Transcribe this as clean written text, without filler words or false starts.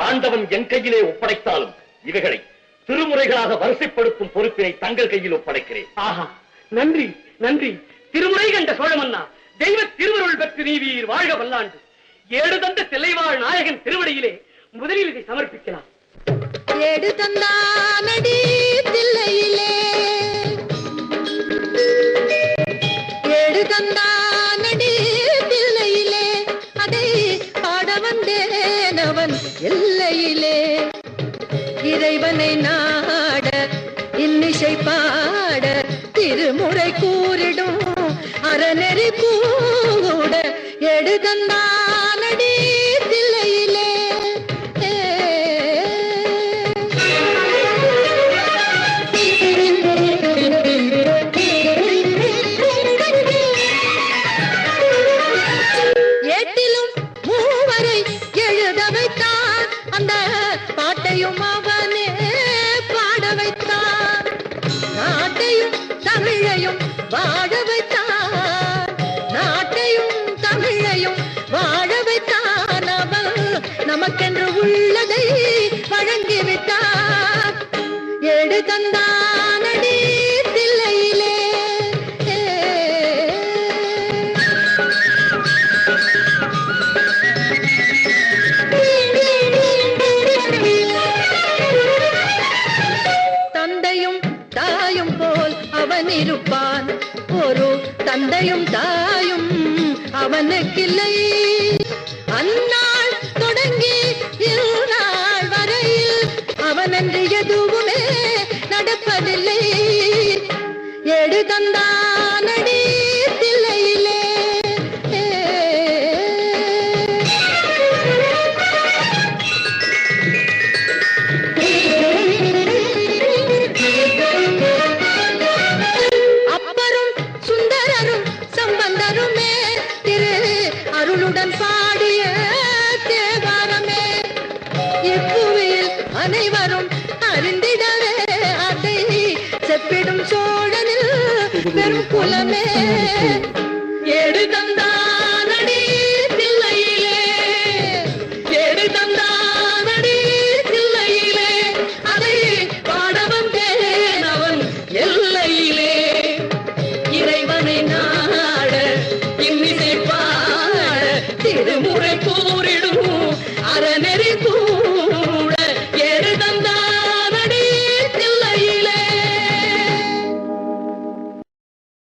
ஆண்டவன் என் கையிலே ஒப்படைத்தாலும் இவைகளை திருமுறைகளாக வரிசைப்படுத்தும் பொறுப்பினை தங்கள் கையில் ஒப்படைக்கிறேன். ஆஹா, நன்றி நன்றி. திருமுறை கண்ட சோழமன்னா, தெய்வ திருவருள் பெற்று நீவீர் வாழ்க வல்லாண்டு. ஏடு தந்த தில்லைவாழ் நாயகன் திருவடியிலே முதலில் இதை சமர்ப்பிக்கலாம். ஏடு தந்தானடி தில்லையிலே, ஏடு தந்தானடி தில்லையிலே, அதை பாட வந்தேன் அவன் எல்லையிலே. இறைவனை நாட இன்னிசை பாட திருமுறை கூறிடும் அறநெறி கூட ஏடு தந்தானடி தில்லையிலே. ஏட்டிலும் மூவரை எழுத வைத்தான், அந்த பாட்டையும் அவனே பாட வைத்தான். நாட்டையும் தமிழையும் வாழ வைத்தான், நாட்டையும் தமிழையும் வாழ வைத்தான். அவன் நமக்கென்று உள்ளதை வழங்கிவிட்டான். ஏடு தந்தானடி தில்லையிலே. தந்தையும் தாயும் போல் அவன் இருப்பான், ஒரு தந்தையும் தாயும் அவனுக்கில்லை. அந்நாள் தொடங்கி இந்நாள் வரையில் அவனன்று எதுவுமே நடப்பதில்லை. ஏடு தந்தானடி தில்லையிலே. அப்பரும் சுந்தரரும் சம்பந்தருமே திரு அருளுடன் பாடிய தேவாரமே. இப்புவியில் அனைவரும் அறிந்திடவே அதை செப்பிடும் சோழனில் பெரும் குலமே. ஏடு தந்தானடி தில்லையிலே, ஏடு தந்தானடி தில்லையிலே, அதை பாட வந்தேன் அவன் எல்லையிலே. இறைவனை நான்